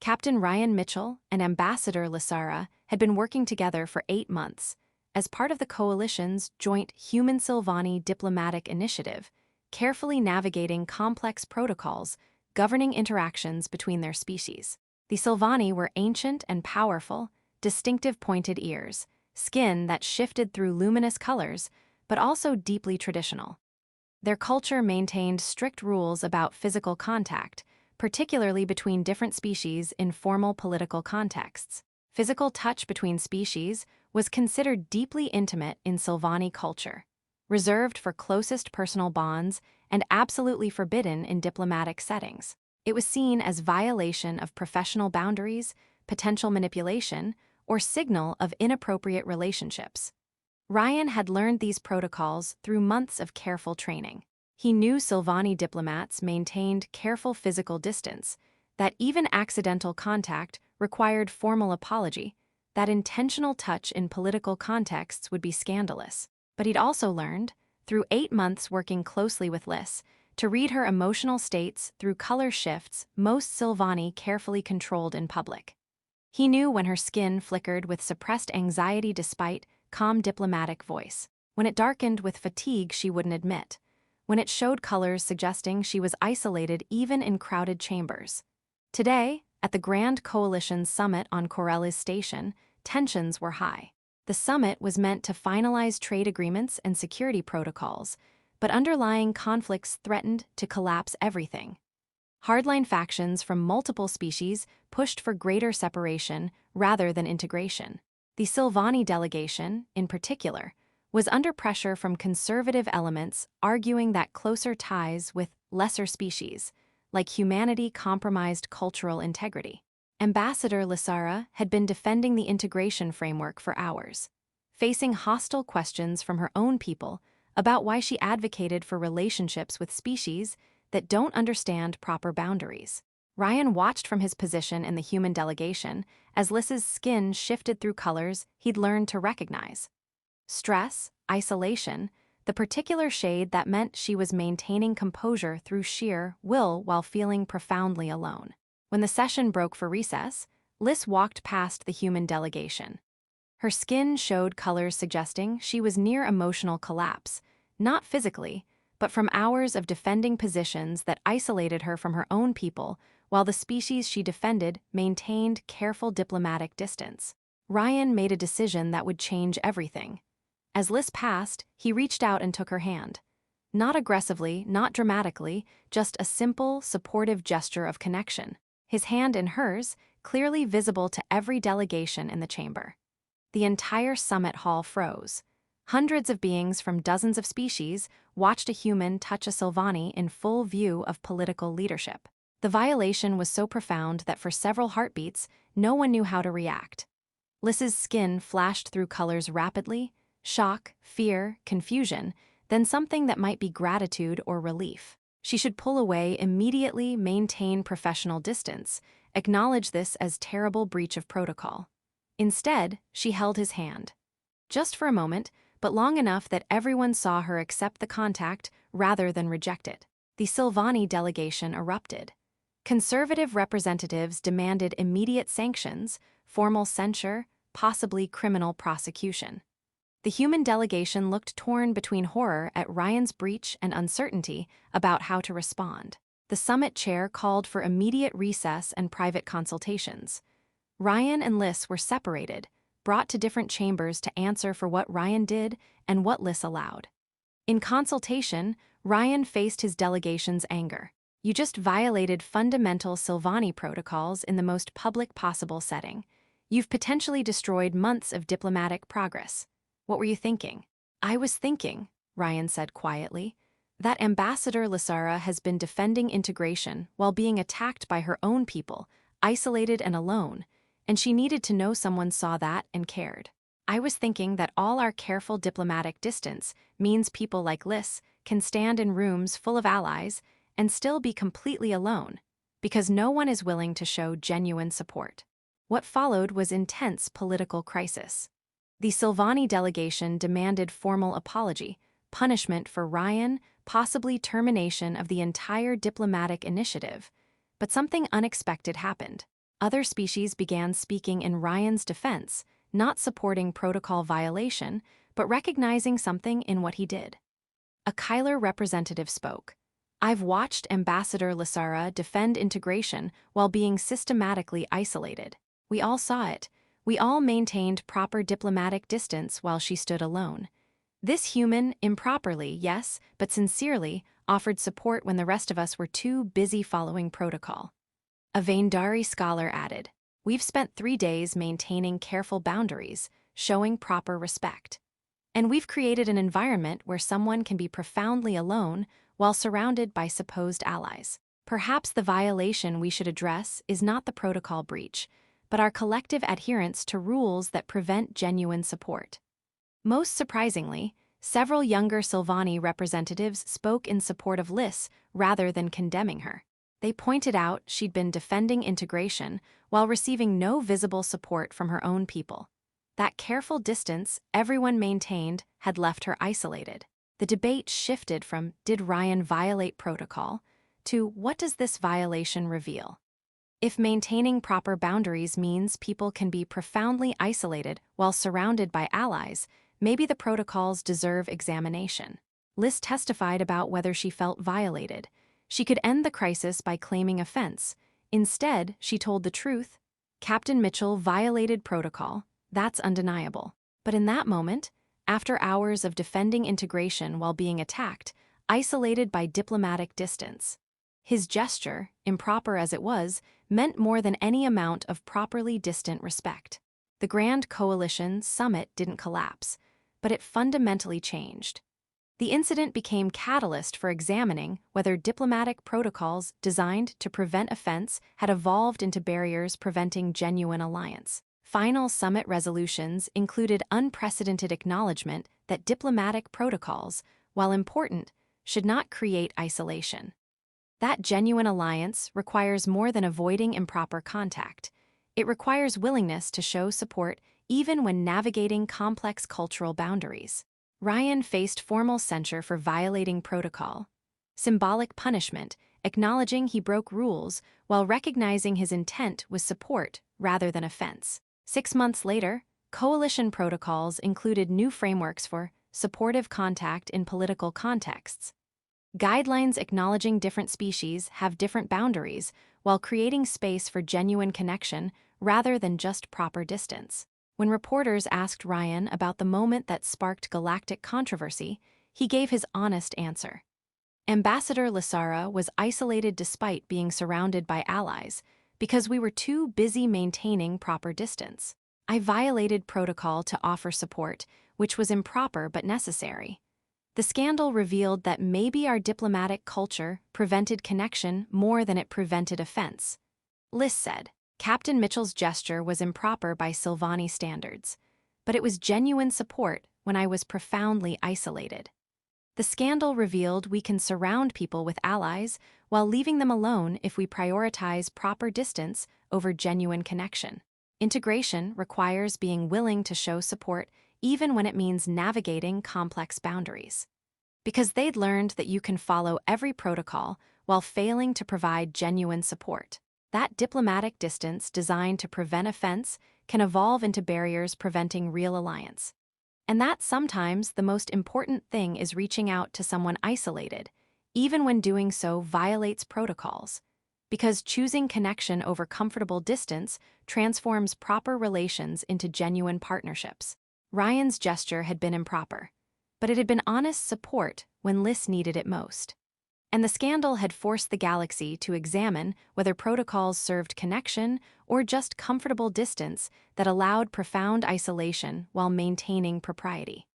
Captain Ryan Mitchell and Ambassador Lissara had been working together for 8 months as part of the coalition's joint Human-Sylvani diplomatic initiative, carefully navigating complex protocols governing interactions between their species. The Sylvani were ancient and powerful, distinctive pointed ears, skin that shifted through luminous colors, but also deeply traditional. Their culture maintained strict rules about physical contact, particularly between different species in formal political contexts. Physical touch between species was considered deeply intimate in Sylvani culture, reserved for closest personal bonds and absolutely forbidden in diplomatic settings. It was seen as violation of professional boundaries, potential manipulation, or signal of inappropriate relationships. Ryan had learned these protocols through months of careful training. He knew Sylvani diplomats maintained careful physical distance, that even accidental contact required formal apology, that intentional touch in political contexts would be scandalous. But he'd also learned, through 8 months working closely with Liss, to read her emotional states through color shifts most Sylvani carefully controlled in public. He knew when her skin flickered with suppressed anxiety despite calm diplomatic voice, when it darkened with fatigue she wouldn't admit, when it showed colors suggesting she was isolated even in crowded chambers. Today, at the Grand Coalition Summit on Corelli's Station, tensions were high. The summit was meant to finalize trade agreements and security protocols, but underlying conflicts threatened to collapse everything. Hardline factions from multiple species pushed for greater separation rather than integration. The Sylvani delegation, in particular, was under pressure from conservative elements arguing that closer ties with lesser species, like humanity, compromised cultural integrity. Ambassador Lissara had been defending the integration framework for hours, facing hostile questions from her own people about why she advocated for relationships with species that don't understand proper boundaries. Ryan watched from his position in the human delegation as Liss's skin shifted through colors he'd learned to recognize. Stress, isolation, the particular shade that meant she was maintaining composure through sheer will while feeling profoundly alone. When the session broke for recess, Liss walked past the human delegation. Her skin showed colors suggesting she was near emotional collapse, not physically, but from hours of defending positions that isolated her from her own people, while the species she defended maintained careful diplomatic distance. Ryan made a decision that would change everything. As Liss passed, he reached out and took her hand. Not aggressively, not dramatically, just a simple, supportive gesture of connection. His hand in hers, clearly visible to every delegation in the chamber. The entire summit hall froze. Hundreds of beings from dozens of species watched a human touch a Sylvani in full view of political leadership. The violation was so profound that for several heartbeats, no one knew how to react. Liss's skin flashed through colors rapidly: shock, fear, confusion, then something that might be gratitude or relief. She should pull away immediately, maintain professional distance, acknowledge this as terrible breach of protocol. Instead, she held his hand. Just for a moment, but long enough that everyone saw her accept the contact rather than reject it. The Sylvani delegation erupted. Conservative representatives demanded immediate sanctions, formal censure, possibly criminal prosecution. The human delegation looked torn between horror at Ryan's breach and uncertainty about how to respond. The summit chair called for immediate recess and private consultations. Ryan and Liss were separated, brought to different chambers to answer for what Ryan did and what Liss allowed. In consultation, Ryan faced his delegation's anger. "You just violated fundamental Sylvani protocols in the most public possible setting. You've potentially destroyed months of diplomatic progress. What were you thinking?" "I was thinking," Ryan said quietly, "that Ambassador Lissara has been defending integration while being attacked by her own people, isolated and alone, and she needed to know someone saw that and cared. I was thinking that all our careful diplomatic distance means people like Liss can stand in rooms full of allies and still be completely alone, because no one is willing to show genuine support." What followed was intense political crisis. The Sylvani delegation demanded formal apology, punishment for Ryan, possibly termination of the entire diplomatic initiative. But something unexpected happened. other species began speaking in Ryan's defense, not supporting protocol violation, but recognizing something in what he did. A Kyler representative spoke. "I've watched Ambassador Lissara defend integration while being systematically isolated. We all saw it. We all maintained proper diplomatic distance while she stood alone. This human, improperly, yes, but sincerely, offered support when the rest of us were too busy following protocol." A Vaindari scholar added, "We've spent 3 days maintaining careful boundaries, showing proper respect. And we've created an environment where someone can be profoundly alone while surrounded by supposed allies. Perhaps the violation we should address is not the protocol breach, but our collective adherence to rules that prevent genuine support." Most surprisingly, several younger Silvani representatives spoke in support of Liss rather than condemning her. They pointed out she'd been defending integration while receiving no visible support from her own people. That careful distance everyone maintained had left her isolated. The debate shifted from "Did Ryan violate protocol?" to "What does this violation reveal?" If maintaining proper boundaries means people can be profoundly isolated while surrounded by allies, maybe the protocols deserve examination. Liss testified about whether she felt violated. She could end the crisis by claiming offense. Instead, she told the truth. "Captain Mitchell violated protocol. That's undeniable. But in that moment, after hours of defending integration while being attacked, isolated by diplomatic distance, his gesture, improper as it was, meant more than any amount of properly distant respect." The Grand Coalition summit didn't collapse, but it fundamentally changed. The incident became catalyst for examining whether diplomatic protocols designed to prevent offense had evolved into barriers preventing genuine alliance. Final summit resolutions included unprecedented acknowledgement that diplomatic protocols, while important, should not create isolation. That genuine alliance requires more than avoiding improper contact. It requires willingness to show support even when navigating complex cultural boundaries. Ryan faced formal censure for violating protocol, symbolic punishment, acknowledging he broke rules while recognizing his intent was support rather than offense. 6 months later, coalition protocols included new frameworks for supportive contact in political contexts. Guidelines acknowledging different species have different boundaries while creating space for genuine connection rather than just proper distance. When reporters asked Ryan about the moment that sparked galactic controversy, he gave his honest answer. "Ambassador Lissara was isolated despite being surrounded by allies because we were too busy maintaining proper distance. I violated protocol to offer support, which was improper but necessary. The scandal revealed that maybe our diplomatic culture prevented connection more than it prevented offense." Liss said, "Captain Mitchell's gesture was improper by Silvani standards, but it was genuine support when I was profoundly isolated. The scandal revealed we can surround people with allies while leaving them alone if we prioritize proper distance over genuine connection. Integration requires being willing to show support even when it means navigating complex boundaries. Because they'd learned that you can follow every protocol while failing to provide genuine support. That diplomatic distance designed to prevent offense can evolve into barriers preventing real alliance. And that sometimes the most important thing is reaching out to someone isolated, even when doing so violates protocols. Because choosing connection over comfortable distance transforms proper relations into genuine partnerships." Ryan's gesture had been improper, but it had been honest support when Liss needed it most. And the scandal had forced the galaxy to examine whether protocols served connection or just comfortable distance that allowed profound isolation while maintaining propriety.